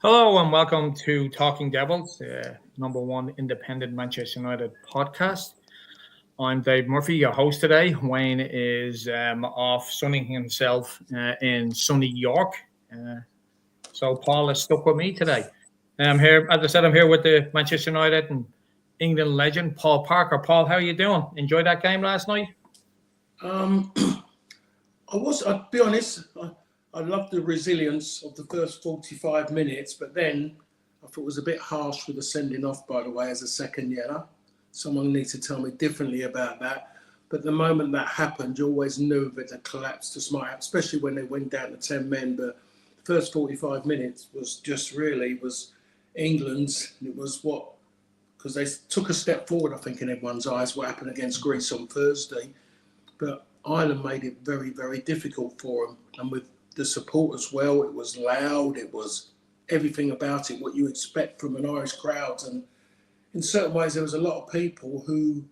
Hello and welcome to Talking Devils, number one independent Manchester United podcast. I'm Dave Murphy, your host today. Wayne is off sunning himself in sunny York. Uh, so Paul is stuck with me today. I'm here, as I said, I'm here with the Manchester United and England legend, Paul Parker. Paul, how are you doing? Enjoy that game last night? Um, I'll be honest, I loved the resilience of the first 45 minutes, but then I thought it was a bit harsh with the sending off, by the way, as a second yellow. Someone needs to tell me differently about that. But the moment that happened, you always knew that the collapse just might happen, especially when they went down to 10 men. But the first 45 minutes was just really was England's. And it was because they took a step forward, I think, in everyone's eyes, what happened against Greece on Thursday. But Ireland made it very, very difficult for them. And with the support as well, it was loud, it was everything about it, what you expect from an Irish crowd. And in certain ways, there was a lot of people who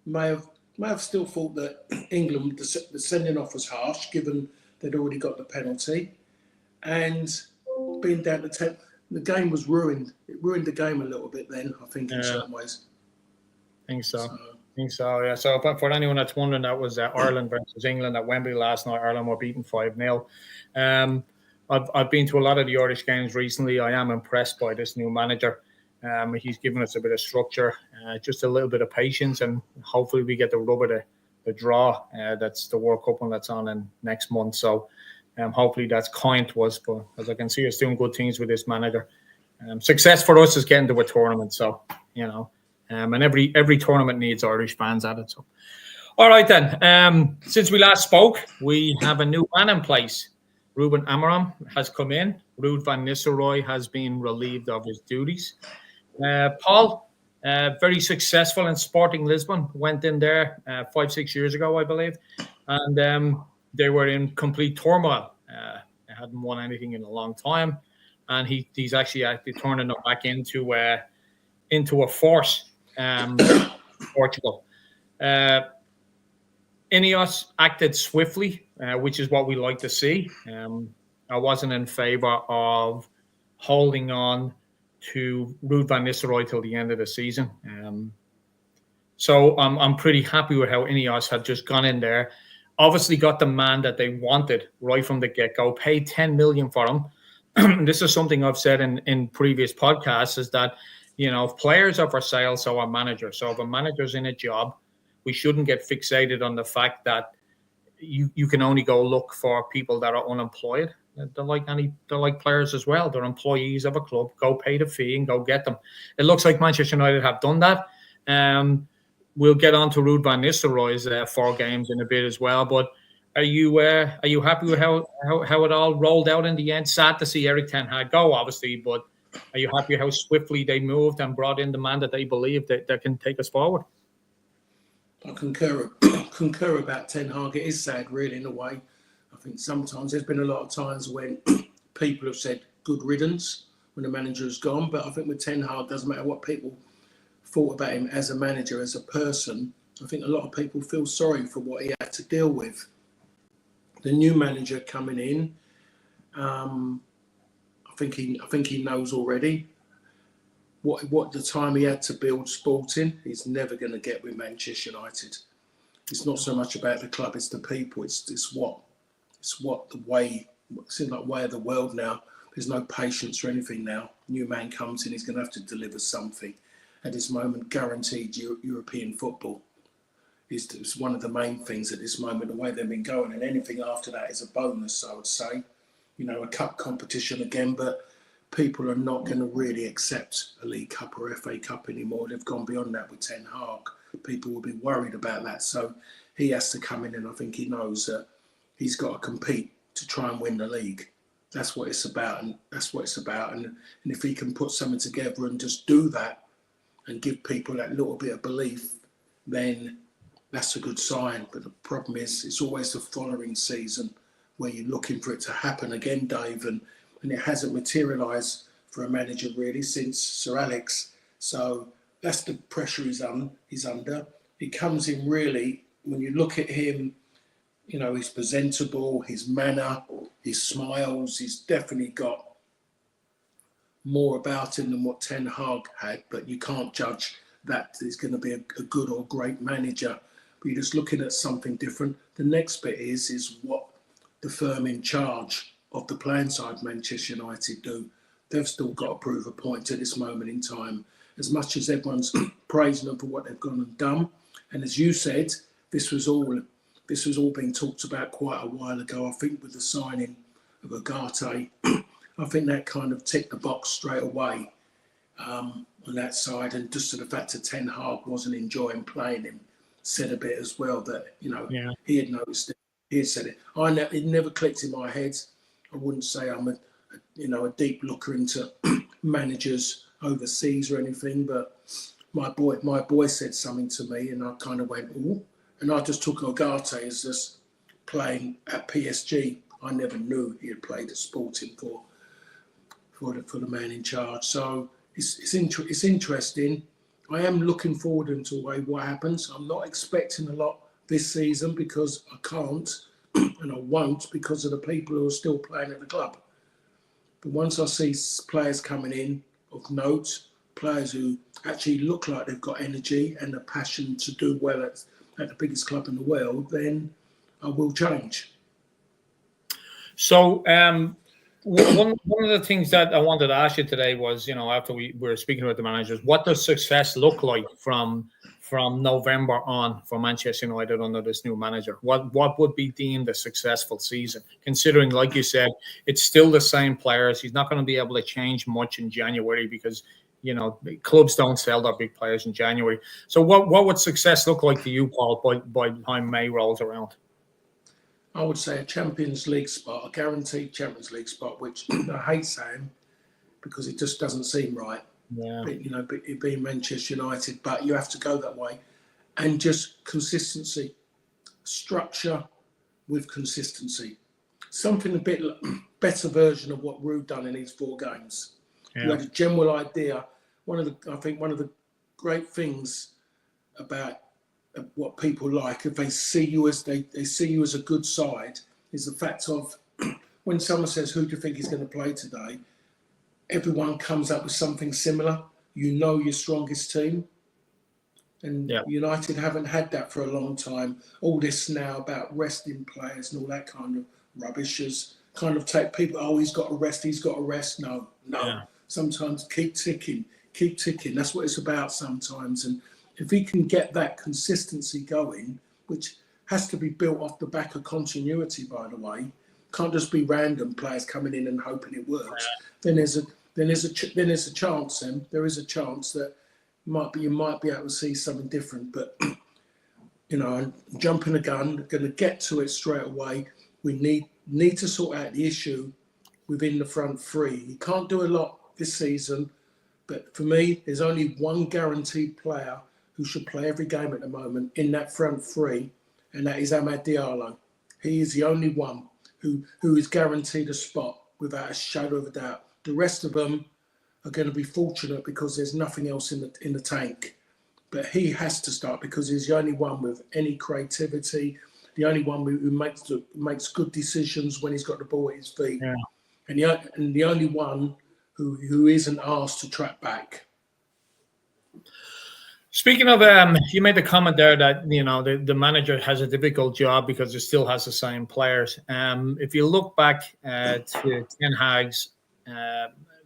may have still thought that England, the sending off was harsh, given they'd already got the penalty. And being down to 10, the game was ruined. It ruined the game a little bit then, I think, in certain ways. I think so. Yeah. So for anyone that's wondering, that was Ireland versus England at Wembley last night. Ireland were beaten 5-0. I've been to a lot of the Irish games recently. I am impressed by this new manager. He's given us a bit of structure, just a little bit of patience, and hopefully we get the rub of the draw. That's the World Cup one that's on in next month. So hopefully that's kind to us. But as I can see, us doing good things with this manager. Success for us is getting to a tournament. So, and every tournament needs Irish fans at it. So, all right then. Since we last spoke, we have a new man in place. Ruben Amorim has come in. Ruud van Nistelrooy has been relieved of his duties. Paul, very successful in Sporting Lisbon. Went in there 5-6 years ago, I believe, and they were in complete turmoil. They hadn't won anything in a long time, and he's actually turning it back into a force. Portugal. Ineos acted swiftly, which is what we like to see. I wasn't in favour of holding on to Ruud van Nistelrooy till the end of the season. So I'm pretty happy with how Ineos had just gone in there. Obviously got the man that they wanted right from the get-go, paid 10 million for him. This is something I've said in previous podcasts, is that, if players are for sale, so are managers. So if a manager's in a job, we shouldn't get fixated on the fact that you can only go look for people that are unemployed. They're like players as well. They're employees of a club. Go pay the fee and go get them. It looks like Manchester United have done that. We'll get on to Ruud van Nistelrooy's 4 games in a bit as well. But are you happy with how it all rolled out in the end? Sad to see Eric Ten Hag go, obviously, but are you happy how swiftly they moved and brought in the man that they believe that can take us forward? I concur about Ten Hag. It is sad, really, in a way. I think sometimes there's been a lot of times when people have said good riddance when the manager has gone, but I think with Ten Hag, doesn't matter what people thought about him as a manager, as a person. I think a lot of people feel sorry for what he had to deal with. The new manager coming in, I think he knows already what the time he had to build Sporting. He's never going to get with Manchester United. It's not so much about the club; it's the people. It's what the way. It seems like way of the world now. There's no patience or anything now. New man comes in, he's going to have to deliver something. At this moment, guaranteed European football is one of the main things at this moment. The way they've been going, and anything after that is a bonus, I would say. A cup competition again, but people are not going to really accept a League Cup or FA Cup anymore. They've gone beyond that with Ten Hag. People will be worried about that. So he has to come in, and I think he knows that he's got to compete to try and win the league. That's what it's about, and And if he can put something together and just do that and give people that little bit of belief, then that's a good sign. But the problem is, it's always the following season where you're looking for it to happen again, Dave, and it hasn't materialised for a manager really since Sir Alex. So that's the pressure he's under. He comes in really, when you look at him, he's presentable, his manner, his smiles, he's definitely got more about him than what Ten Hag had, but you can't judge that he's going to be a good or great manager. But you're just looking at something different. The next bit is what the firm in charge of the playing side, Manchester United, do. They've still got to prove a point at this moment in time. As much as everyone's praising them for what they've gone and done, and as you said, this was all being talked about quite a while ago. I think with the signing of Ugarte, I think that kind of ticked the box straight away on that side, and just to the fact that Ten Hag wasn't enjoying playing him said a bit as well that he had noticed it. He had said it. It never clicked in my head. I wouldn't say I'm a deep looker into managers overseas or anything, but my boy said something to me, and I kind of went, ooh, and I just took Ugarte as just playing at PSG. I never knew he had played at Sporting for the man in charge. So it's interesting. I am looking forward into what happens. I'm not expecting a lot this season because I can't and I won't because of the people who are still playing at the club. But once I see players coming in of note, players who actually look like they've got energy and the passion to do well at the biggest club in the world, then I will change. So one of the things that I wanted to ask you today was, after we were speaking with the managers, what does success look like from November on for Manchester United under this new manager? What would be deemed a successful season? Considering, like you said, it's still the same players. He's not going to be able to change much in January because, clubs don't sell their big players in January. So what would success look like to you, Paul, by the time May rolls around? I would say a Champions League spot, a guaranteed Champions League spot, which I hate saying because it just doesn't seem right. Yeah. But it being Manchester United, but you have to go that way. And just consistency, structure with consistency. Something a bit better version of what Ruud done in these 4 games. Yeah. You had a general idea. I think one of the great things about what people like, if they see you as a good side, is the fact of when someone says, who do you think is going to play today? Everyone comes up with something similar. Your strongest team. And United haven't had that for a long time. All this now about resting players and all that kind of rubbish has kind of take people, he's got to rest. No. Yeah. Sometimes keep ticking. That's what it's about sometimes. And if he can get that consistency going, which has to be built off the back of continuity, by the way, can't just be random players coming in and hoping it works. Then there's a chance that you might be able to see something different. But jumping the gun, going to get to it straight away. We need to sort out the issue within the front 3. You can't do a lot this season, but for me, there's only one guaranteed player who should play every game at the moment in that front 3, and that is Amad Diallo. He is the only one who is guaranteed a spot without a shadow of a doubt. The rest of them are going to be fortunate because there's nothing else in the tank. But he has to start because he's the only one with any creativity, the only one who makes good decisions when he's got the ball at his feet, and the only one who isn't asked to track back. Speaking of, you made the comment there that the manager has a difficult job because it still has the same players. If you look back to Ten Hag's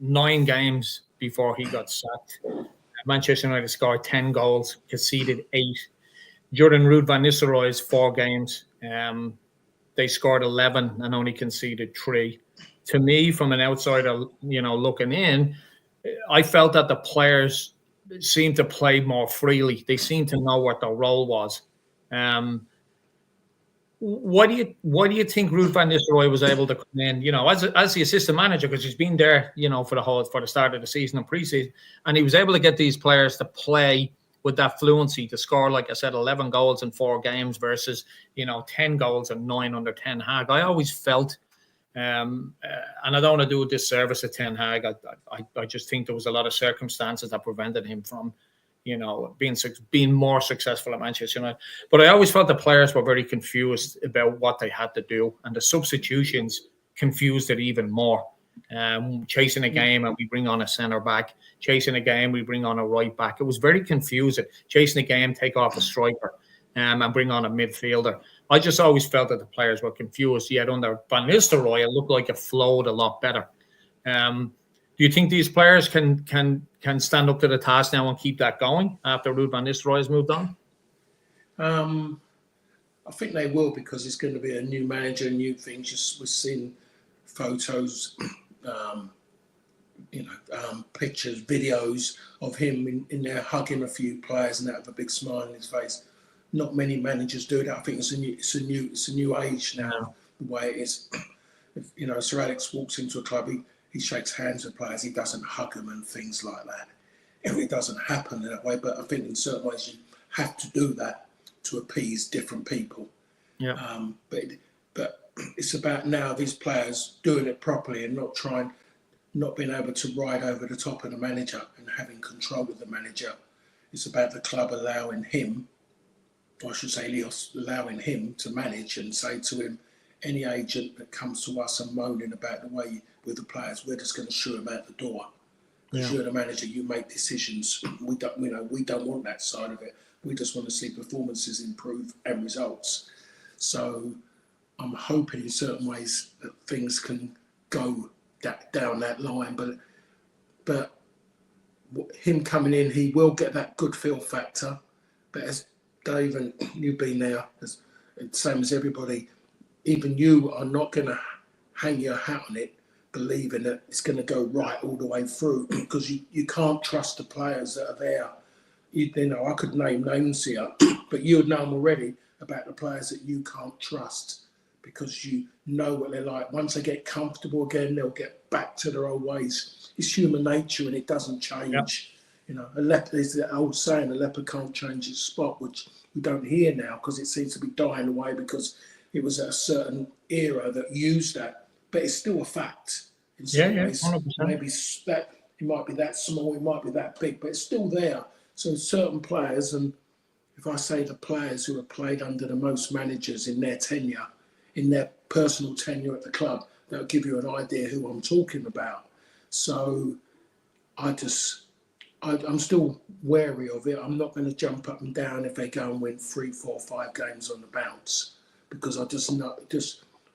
9 games before he got sacked, Manchester United scored 10 goals, conceded 8. During Ruud van Nistelrooy's 4 games, they scored 11 and only conceded 3. To me, from an outsider, looking in, I felt that the players seemed to play more freely. They seemed to know what their role was. What do you think Ruud van Nistelrooy was able to come in, as the assistant manager, because he's been there, for the start of the season and preseason, and he was able to get these players to play with that fluency, to score, like I said, 11 goals in 4 games versus 10 goals and 9 under Ten Hag. I always felt, and I don't want to do a disservice to Ten Hag. I just think there was a lot of circumstances that prevented him from, being more successful at Manchester United. But I always felt the players were very confused about what they had to do, and the substitutions confused it even more. chasing a game and we bring on a centre back, chasing a game, we bring on a right back. It was very confusing. Chasing a game, take off a striker and bring on a midfielder. I just always felt that the players were confused. Yet under Van Nistelrooy, it looked like it flowed a lot better. Do you think these players can stand up to the task now and keep that going after Ruud van Nistelrooy has moved on? I think they will, because it's going to be a new manager, new things. Just we're seeing photos, pictures, videos of him in there hugging a few players and that with a big smile on his face. Not many managers do that. I think it's a new age now. The way it is, Sir Alex walks into a club, he shakes hands with players. He doesn't hug them and things like that. It doesn't happen that way. But I think in certain ways you have to do that to appease different people. Yeah. But it's about now these players doing it properly and not being able to ride over the top of the manager and having control of the manager. It's about the club allowing him, or I should say Leos, allowing him to manage and say to him, any agent that comes to us and moaning about the way with the players, we're just going to shoo him out the door. Because you're the manager, you make decisions. We don't want that side of it. We just want to see performances improve and results. So I'm hoping in certain ways that things can go down that line. But him coming in, he will get that good feel factor. But as Dave, and you've been there, same as everybody, even you are not going to hang your hat on it, believing that it's going to go right all the way through, because you can't trust the players that are there. I could name names here, but you would know them already about the players that you can't trust, because you know what they're like. Once they get comfortable again, they'll get back to their old ways. It's human nature and it doesn't change. There's that old saying, a leopard can't change its spot, which we don't hear now because it seems to be dying away because it was at a certain era that used that. But it's still a fact. In some ways, 100%. maybe that it might be that small, it might be that big, but it's still there. So certain players, and if I say the players who have played under the most managers in their tenure, in their personal tenure at the club, that'll give you an idea who I'm talking about. So I'm still wary of it. I'm not going to jump up and down if they go and win 3, 4, 5 games on the bounce, because I just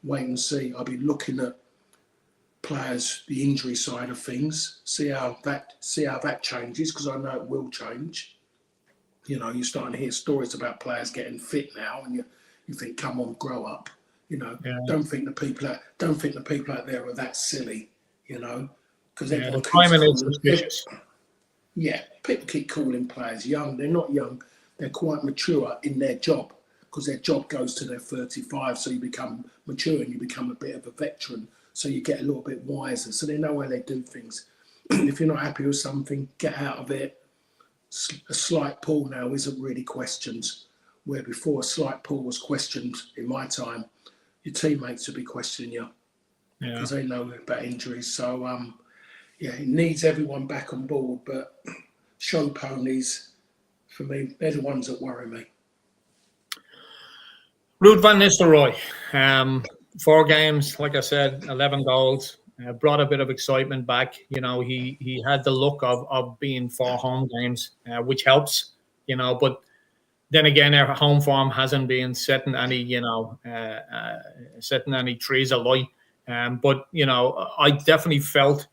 wait and see. I'll be looking at players, the injury side of things, see how that changes, because I know it will change. You're starting to hear stories about players getting fit now, and you think, come on, grow up. Don't think the people out there are that silly. Because the timing is suspicious. People keep calling players young. They're not young. They're quite mature in their job, because their job goes to their 35. So you become mature and you become a bit of a veteran. So you get a little bit wiser. So they know how they do things. If you're not happy with something, get out of it. A slight pull now isn't really questioned, where before a slight pull was questioned in my time. Your teammates would be questioning you because they know about injuries. So, it needs everyone back on board. But show ponies, for me, they're the ones that worry me. Ruud van Nistelrooy, 4 games, like I said, 11 goals, brought a bit of excitement back. He had the look of being 4 home games, which helps, but then again, our home form hasn't been setting any trees alight. But I definitely felt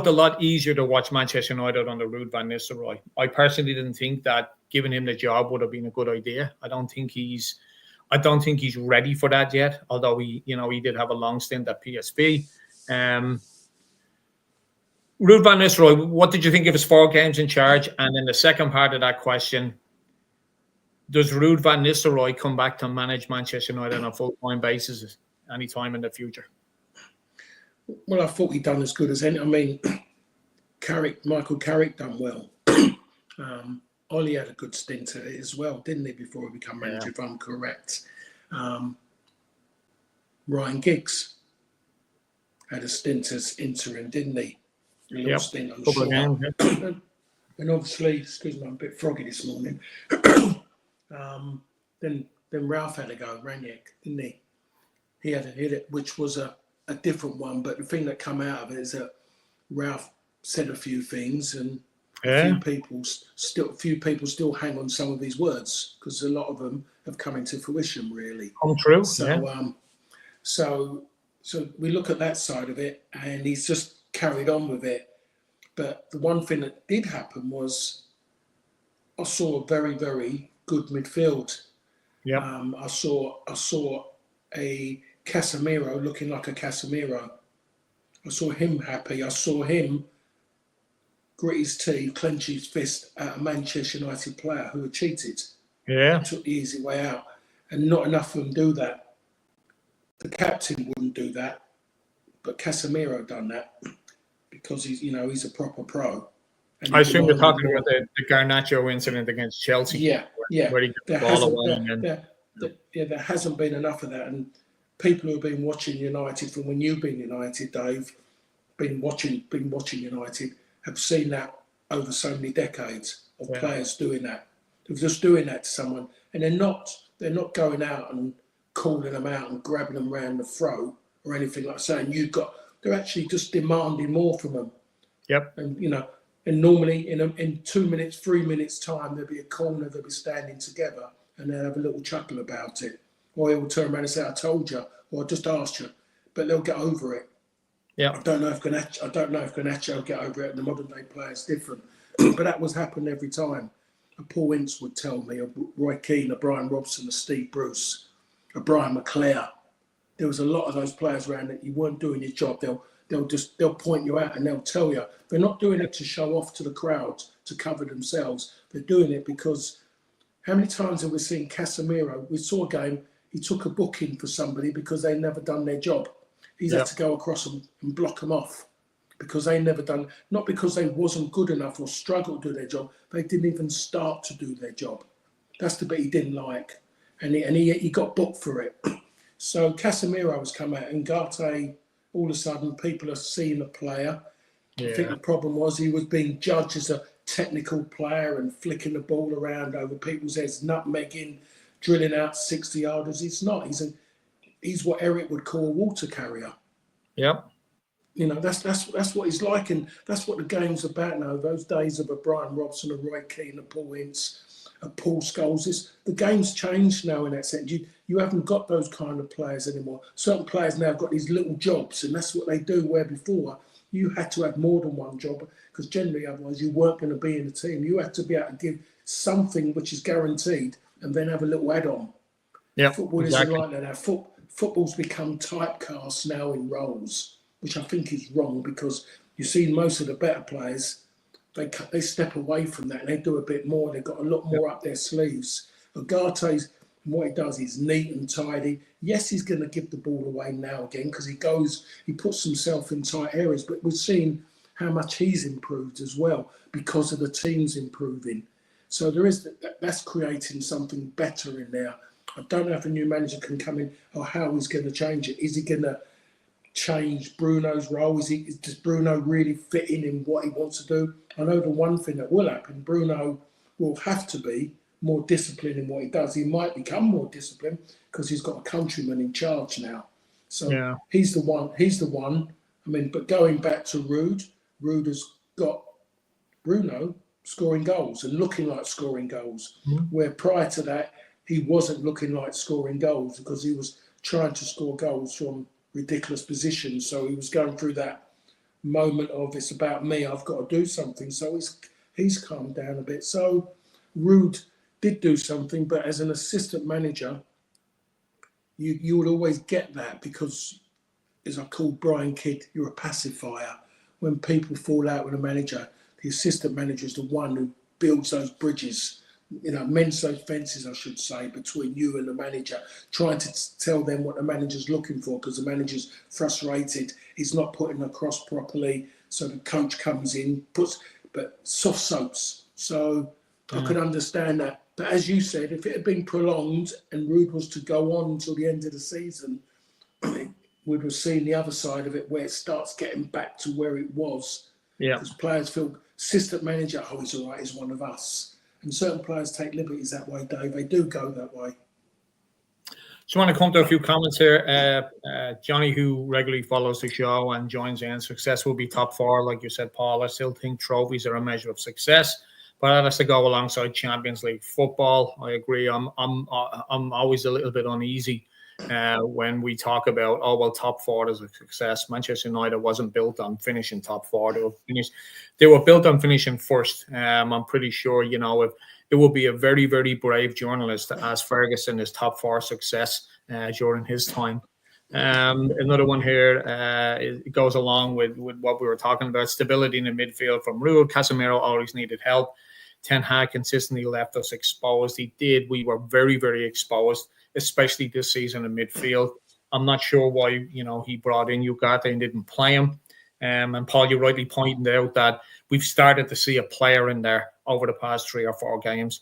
a lot easier to watch Manchester United under Ruud van Nistelrooy. I personally didn't think that giving him the job would have been a good idea. I don't think he's ready for that yet. Although he did have a long stint at PSV. Ruud van Nistelrooy, what did you think of his 4 games in charge? And then the second part of that question, does Ruud van Nistelrooy come back to manage Manchester United on a full-time basis any time in the future? Well, I thought he'd done as good as any. I mean, Michael Carrick done well. Ollie had a good stint at it as well, didn't he, before he became manager, if I'm correct. Ryan Giggs had a stint as interim, didn't he? A little stint, I'm sure. And obviously, excuse me, I'm a bit froggy this morning. Then Ralph had a go, Ranić, didn't he? He had it, which was a a different one. But the thing that come out of it is that Ralph said a few things, and a few people still hang on some of his words, because a lot of them have come into fruition, really. Come true. So, so we look at that side of it, and he's just carried on with it. But the one thing that did happen was I saw a very, very good midfield. Yeah. I saw a Casemiro looking like a Casemiro. I saw him happy. I saw him grit his teeth, clench his fist at a Manchester United player who had cheated. Yeah. Took the easy way out. And not enough of them do that. The captain wouldn't do that, but Casemiro done that because he's a proper pro. I assume you're talking about the Garnacho incident against Chelsea. Yeah. Where he got the ball away. There hasn't been enough of that. And people who have been watching United from when you've been United, Dave, been watching United, have seen that over so many decades of players doing that. They're just doing that to someone, and they're not going out and calling them out and grabbing them around the throat or anything like saying they're actually just demanding more from them. Yep. And normally in 2 minutes, 3 minutes time, there'll be a corner, they'll be standing together and they'll have a little chuckle about it. Or he'll turn around and say, I told you, or I just asked you. But they'll get over it. Yeah. I don't know if Garnacho will get over it, and the modern day player is different. But that was happening every time. A Paul Ince would tell me, a Roy Keane, a Brian Robson, a Steve Bruce, a Brian McClare. There was a lot of those players around that you weren't doing your job. They'll point you out and they'll tell you. They're not doing it to show off to the crowd, to cover themselves. They're doing it because how many times have we seen Casemiro? We saw a game, he took a booking for somebody because they never done their job. He's had to go across them and block them off because they never done, not because they wasn't good enough or struggled to do their job. They didn't even start to do their job. That's the bit he didn't like. And he got booked for it. So Casemiro has come out and Garte, all of a sudden, people are seeing the player. Yeah. I think the problem was he was being judged as a technical player and flicking the ball around over people's heads, nutmegging, drilling out 60-yarders. It's not. He's what Eric would call a water carrier. Yep. That's what he's like, and that's what the game's about now. Those days of a Brian Robson, a Roy Keane, a Paul Ince, a Paul Scholes. The game's changed now in that sense. You haven't got those kind of players anymore. Certain players now have got these little jobs, and that's what they do, where before you had to have more than one job, because generally otherwise you weren't going to be in the team. You had to be able to give something which is guaranteed and then have a little add-on. Yeah, Football isn't like that now. Football's become typecast now in roles, which I think is wrong, because you see most of the better players, they step away from that and they do a bit more. They've got a lot more up their sleeves. Agarte's, what he does is neat and tidy. Yes, he's going to give the ball away now again because he puts himself in tight areas, but we've seen how much he's improved as well because of the teams improving. So that's creating something better in there. I don't know if a new manager can come in or how he's going to change it. Is he going to change Bruno's role? Does Bruno really fit in what he wants to do? I know the one thing that will happen, Bruno will have to be more disciplined in what he does. He might become more disciplined because he's got a countryman in charge now. So he's the one. I mean, but going back to Rude has got Bruno scoring goals and looking like scoring goals, where prior to that, he wasn't looking like scoring goals because he was trying to score goals from ridiculous positions. So he was going through that moment of, it's about me, I've got to do something. So he's calmed down a bit. So Rude did do something, but as an assistant manager, you would always get that because, as I called Brian Kidd, you're a pacifier. When people fall out with a manager, the assistant manager is the one who builds those bridges, mends those fences, I should say, between you and the manager, trying to tell them what the manager's looking for because the manager's frustrated, he's not putting across properly, so the coach comes in, but soft soaps. So I could understand that. But as you said, if it had been prolonged and Rude was to go on until the end of the season, we'd have seen the other side of it where it starts getting back to where it was. Yeah. Because players feel, assistant manager, he's all right, he's one of us. And certain players take liberties that way, Dave. They do go that way. Just want to come to a few comments here. Johnny, who regularly follows the show and joins in, success will be top four, like you said, Paul. I still think trophies are a measure of success, but that has to go alongside Champions League football. I agree. I'm always a little bit uneasy when we talk about, oh well, top four is a success. Manchester United wasn't built on finishing top four. They were built on finishing first. I'm pretty sure, if it will be a very, very brave journalist to ask Ferguson his top four success during his time. Another one here, it goes along with what we were talking about, stability in the midfield from Raúl. Casemiro always needed help. Ten Hag consistently left us exposed. He did. We were very, very exposed, especially this season in midfield. I'm not sure why, he brought in Ugarte and didn't play him. And Paul, you rightly pointed out that we've started to see a player in there over the past 3 or 4 games.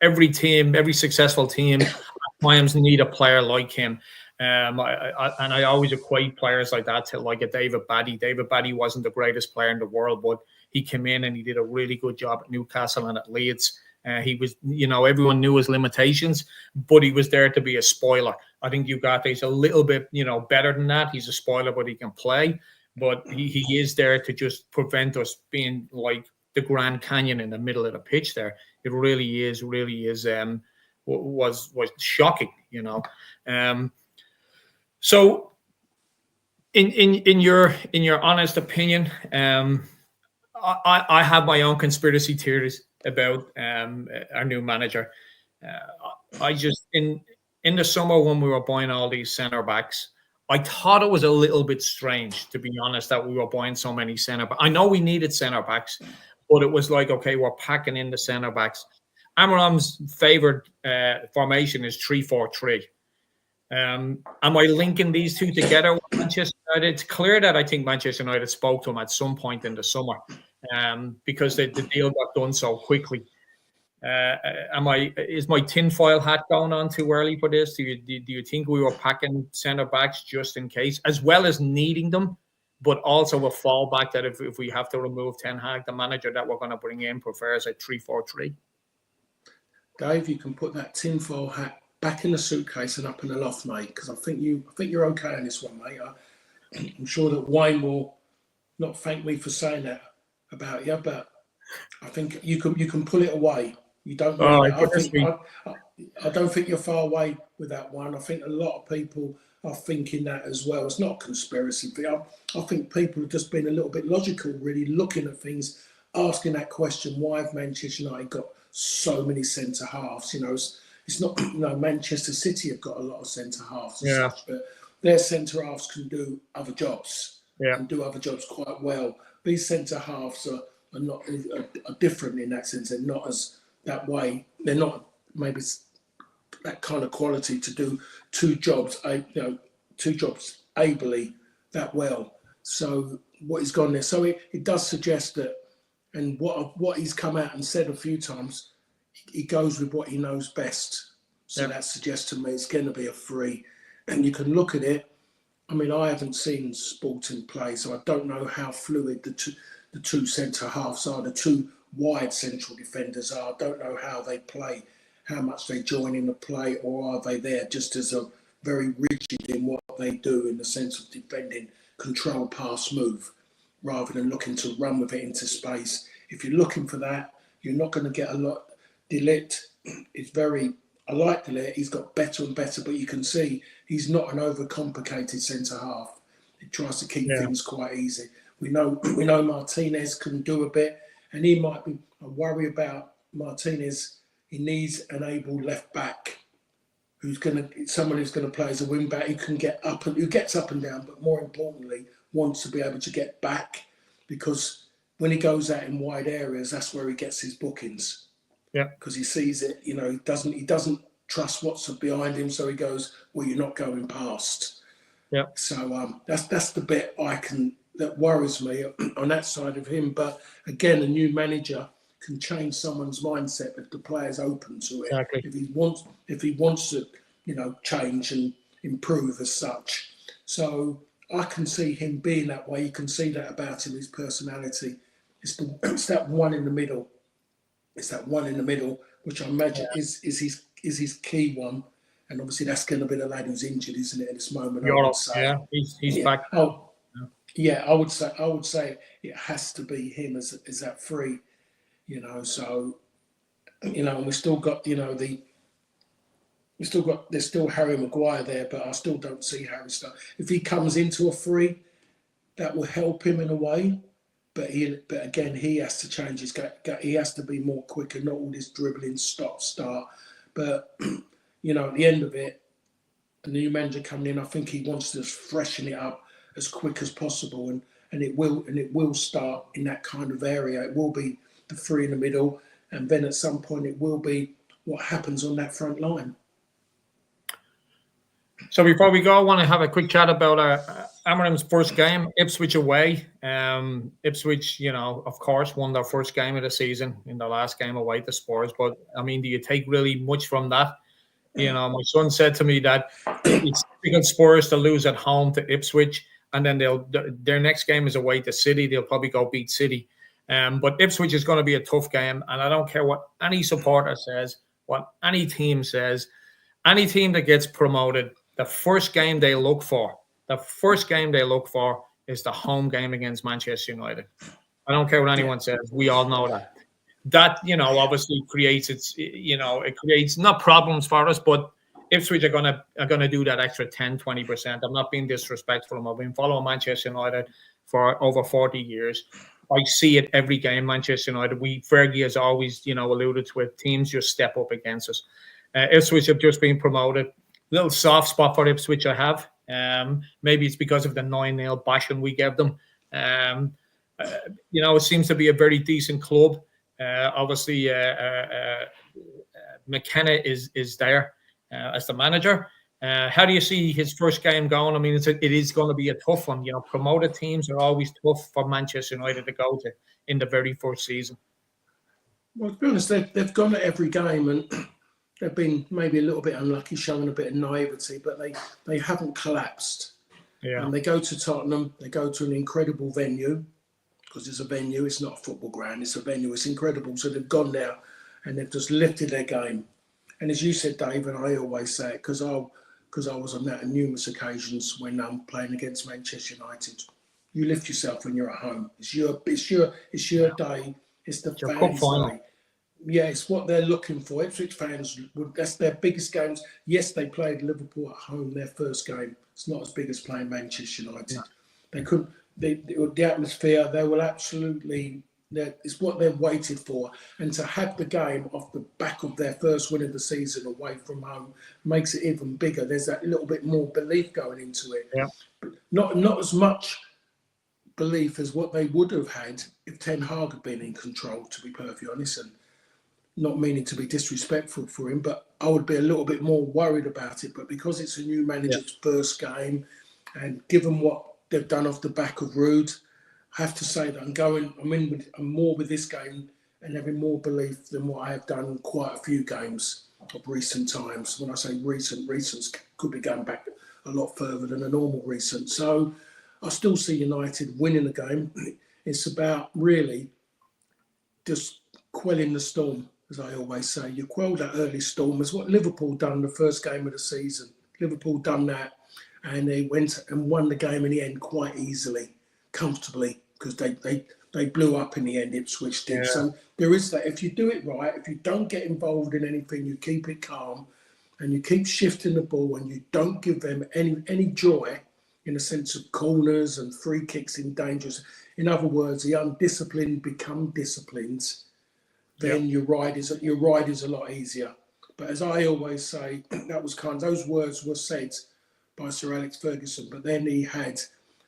Every successful team at times need a player like him. I always equate players like that to like a David Batty. David Batty wasn't the greatest player in the world, but he came in and he did a really good job at Newcastle and at Leeds. He was, everyone knew his limitations, but he was there to be a spoiler. I think Ugate's a little bit, better than that. He's a spoiler, but he can play. But he is there to just prevent us being like the Grand Canyon in the middle of the pitch there. It really is, was shocking, So in your honest opinion, I have my own conspiracy theories about our new manager. I just in the summer when we were buying all these centre backs, I thought it was a little bit strange, to be honest, that we were buying so many centre backs. I know we needed centre backs, but it was like, okay, we're packing in the centre backs. Amorim's favoured formation is 3-4-3. Am I linking these two together with Manchester United? It's clear that I think Manchester United spoke to him at some point in the summer because the deal got done so quickly. Is my tinfoil hat going on too early for this? Do you think we were packing centre backs just in case, as well as needing them, but also a fallback that if we have to remove Ten Hag, the manager that we're going to bring in prefers a 3-4-3? Dave, you can put that tinfoil hat back in the suitcase and up in the loft, mate, because I think you're okay on this one, mate. I'm sure that Wayne will not thank me for saying that about you, but I think you can pull it away. You don't. I don't think you're far away with that one. I think a lot of people are thinking that as well. It's not a conspiracy theory. I think people have just been a little bit logical, really looking at things, asking that question: why have Manchester United got so many centre halves? It's not. Manchester City have got a lot of centre halves, such, but their centre halves can do other jobs and do other jobs quite well. These centre halves are different in that sense. They're not as that way. They're not maybe that kind of quality to do two jobs ably that well. So what he's gone there. So it does suggest that, and what he's come out and said a few times, he goes with what he knows best. So that suggests to me it's going to be a 3. And you can look at it. I mean, I haven't seen Sporting play, so I don't know how fluid the two centre halves are, the two wide central defenders are. I don't know how they play, how much they join in the play, or are they there just as a very rigid in what they do in the sense of defending, control, pass, move, rather than looking to run with it into space. If you're looking for that, you're not going to get a lot. De Ligt is I like De Ligt, he's got better and better, but you can see he's not an overcomplicated centre half. He tries to keep things quite easy. We know Martinez can do a bit, and he might be a worry about Martinez. He needs an able left back someone who's going to play as a wing back, who gets up and down, but more importantly, wants to be able to get back, because when he goes out in wide areas, that's where he gets his bookings. Yeah, because he sees it. He doesn't trust what's behind him, so he goes, "Well, you're not going past." Yeah. So that's the bit that worries me on that side of him. But again, a new manager can change someone's mindset if the player's open to it. Exactly. If he wants to, change and improve as such. So I can see him being that way. You can see that about him, his personality. It's that one in the middle. It's that one in the middle, which I imagine is his key one. And obviously that's going to be the lad who's injured, isn't it, at this moment? I Europe, would say. yeah, he's back. Oh, yeah. I would say it has to be him as that free. So and we still got there's still Harry Maguire there, but I still don't see Harry start. If he comes into a free, that will help him in a way. But again, he has to change his game. He has to be more quicker, not all this dribbling, stop, start. But at the end of it, a new manager coming in, I think he wants to freshen it up as quick as possible, and it will start in that kind of area. It will be the three in the middle, and then at some point it will be what happens on that front line. So before we go, I want to have a quick chat about Amorim's first game, Ipswich away. Ipswich, of course, won their first game of the season in the last game away to Spurs. But, I mean, do you take really much from that? My son said to me that it's typical Spurs to lose at home to Ipswich, and then their next game is away to City. They'll probably go beat City. But Ipswich is going to be a tough game, and I don't care what any supporter says, what any team says. Any team that gets promoted, the first game they look for is the home game against Manchester United. I don't care what anyone says. We all know that. That, obviously creates it creates not problems for us, but Ipswich are gonna do that extra 10, 20%. I'm not being disrespectful. I've been following Manchester United for over 40 years. I see it every game, Manchester United. Fergie has always, alluded to it. Teams just step up against us. Ipswich have just been promoted. Little soft spot for Ipswich I have. Maybe it's because of the 9-0 bashing we gave them. It seems to be a very decent club. Obviously, McKenna is there as the manager. How do you see his first game going? I mean, it is going to be a tough one. Promoted teams are always tough for Manchester United to go to in the very first season. Well, to be honest, they've gone at every game and they've been maybe a little bit unlucky, showing a bit of naivety, but they haven't collapsed. Yeah. And they go to Tottenham. They go to an incredible venue, because it's a venue. It's not a football ground. It's a venue. It's incredible. So they've gone there and they've just lifted their game. And as you said, Dave, and I always say it, because I was on that on numerous occasions when I'm playing against Manchester United. You lift yourself when you're at home. It's your day. It's the fans' day. Yeah, it's what they're looking for. Ipswich fans, that's their biggest games. Yes, they played Liverpool at home, their first game. It's not as big as playing Manchester United. No. They couldn't. The atmosphere, they will absolutely. It's what they're waited for, and to have the game off the back of their first win of the season away from home makes it even bigger. There's that little bit more belief going into it. Yeah. But not as much belief as what they would have had if Ten Hag had been in control, to be perfectly honest, and not meaning to be disrespectful for him, but I would be a little bit more worried about it. But because it's a new manager's first game, and given what they've done off the back of Rude, I have to say that I'm more with this game and having more belief than what I have done in quite a few games of recent times. When I say recents could be going back a lot further than a normal recent. So I still see United winning the game. It's about really just quelling the storm, as I always say. You quell that early storm. It's what Liverpool done the first game of the season. Liverpool done that, and they went and won the game in the end quite easily, comfortably, because they blew up in the end. Ipswich did. Yeah. So there is that. If you do it right, if you don't get involved in anything, you keep it calm, and you keep shifting the ball, and you don't give them any joy in the sense of corners and free kicks in dangers. In other words, the undisciplined become disciplined. Then your ride is a lot easier. But as I always say, those words were said by Sir Alex Ferguson. But then he had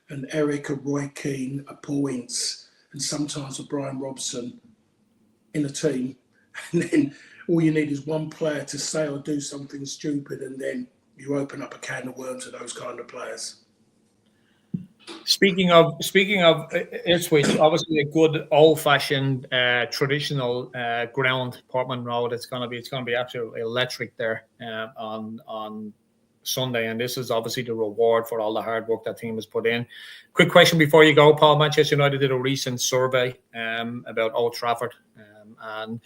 an Eric, a Roy Keane, a Paul Ince, and sometimes a Brian Robson in a team. And then all you need is one player to say or do something stupid, and then you open up a can of worms to those kind of players. Speaking of Ipswich, obviously a good old-fashioned traditional ground, Portman Road. It's going to be absolutely electric there on Sunday, and this is obviously the reward for all the hard work that team has put in. Quick question before you go, Paul. Manchester United did a recent survey about Old Trafford, and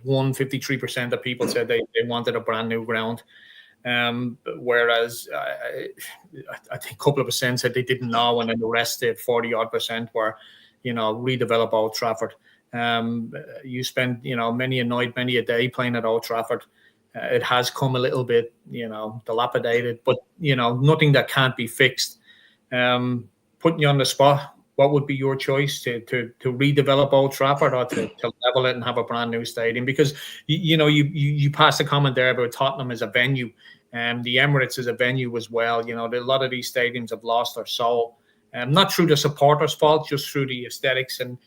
53% of people said they wanted a brand new ground. Whereas I think a couple of percent said they didn't know, and then the rest, 40-odd% were, redevelop Old Trafford. You spend, many a night, many a day playing at Old Trafford. It has come a little bit, dilapidated, but, nothing that can't be fixed. Putting you on the spot, what would be your choice to redevelop Old Trafford, or to level it and have a brand new stadium? Because, you passed a comment there about Tottenham as a venue, and the Emirates as a venue as well. A lot of these stadiums have lost their soul, not through the supporters' fault, just through the aesthetics and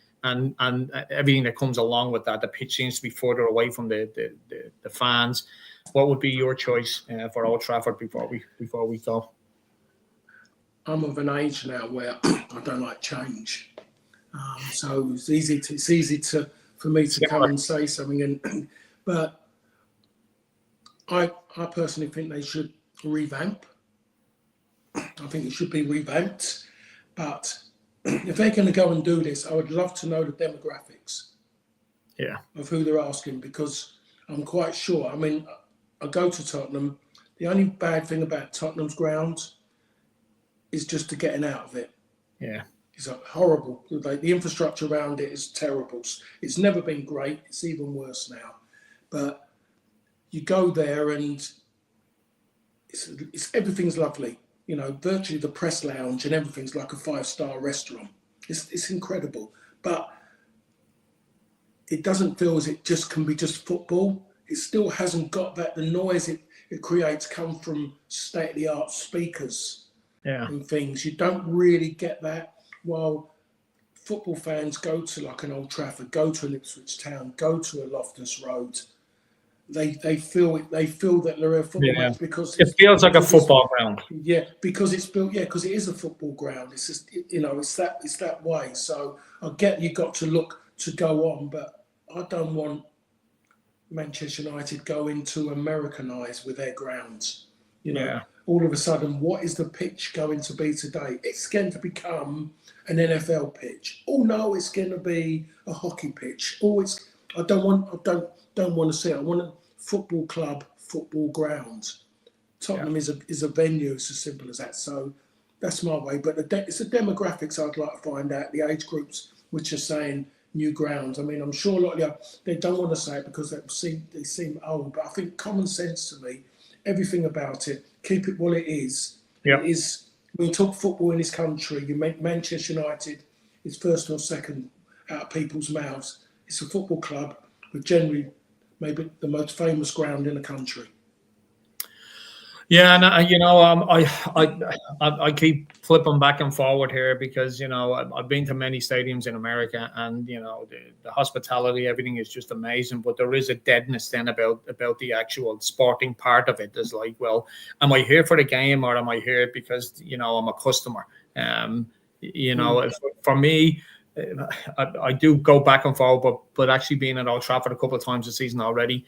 everything that comes along with that. The pitch seems to be further away from the fans. What would be your choice for Old Trafford before we go? I'm of an age now where I don't like change, so it's easy for me to come and say something. But I personally think they should revamp. I think it should be revamped, but if they're going to go and do this, I would love to know the demographics of who they're asking, because I'm quite sure. I mean, I go to Tottenham. The only bad thing about Tottenham's ground is just the getting out of it. Yeah. It's horrible. Like, the infrastructure around it is terrible. It's never been great. It's even worse now. But you go there and it's everything's lovely. Virtually the press lounge and everything's like a 5-star restaurant. It's incredible. But it doesn't feel as it just can be just football. It still hasn't got that. The noise it creates come from state-of-the-art speakers and things. You don't really get that. While football fans go to like an Old Trafford, go to an Ipswich Town, go to a Loftus Road, they feel it. They feel that they're a football match because it feels like a football ground. Yeah, because it's built. Yeah, because it is a football ground. It's just, it's that way. So I get you got to look to go on, but I don't want Manchester United going to Americanise with their grounds. All of a sudden, what is the pitch going to be today? It's going to become an NFL pitch. Oh no, it's going to be a hockey pitch. I don't want to see it. I want a football club, football ground. Tottenham is a venue. It's as simple as that. So that's my way. But it's the demographics I'd like to find out. The age groups which are saying new grounds. I mean, I'm sure a lot of they don't want to say it because they seem old. But I think common sense to me, everything about it, keep it what it is. Yeah. It is, when you talk football in this country, you make Manchester United is first or second out of people's mouths. It's a football club with generally maybe the most famous ground in the country. Yeah, and I keep flipping back and forward here because I've been to many stadiums in America, and the hospitality, everything is just amazing. But there is a deadness then about the actual sporting part of it. There's like, well, am I here for the game, or am I here because I'm a customer? For me, I do go back and forward, but actually being at Old Trafford a couple of times this season already,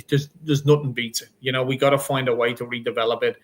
there's nothing beats it. We got to find a way to redevelop it,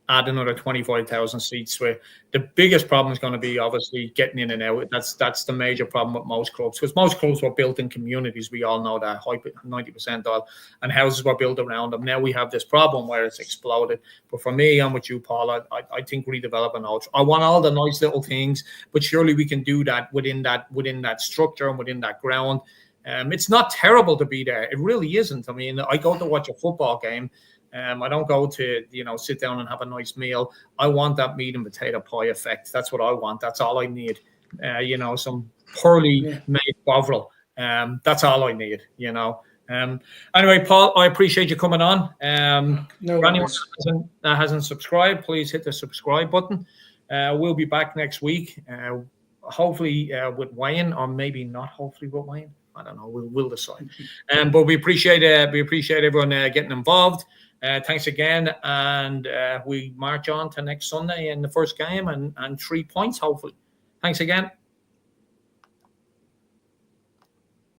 add another 25,000 seats to it. The biggest problem is going to be obviously getting in and out. That's the major problem with most clubs, because most clubs were built in communities. We all know that 90% of, and houses were built around them. Now we have this problem where it's exploded. But for me, I'm with you, Paul. I think redeveloping Old Trafford. I want all the nice little things, but surely we can do that within that structure and within that ground. It's not terrible to be there. It really isn't. I mean, I go to watch a football game. I don't go to, sit down and have a nice meal. I want that meat and potato pie effect. That's what I want. That's all I need. Some poorly made bovril. That's all I need, Anyway, Paul, I appreciate you coming on. For anyone that hasn't subscribed, please hit the subscribe button. We'll be back next week, hopefully with Wayne, or maybe not hopefully with Wayne. I don't know. We'll decide. But we appreciate everyone getting involved. Thanks again, and we march on to next Sunday in the first game and 3 points, hopefully. Thanks again.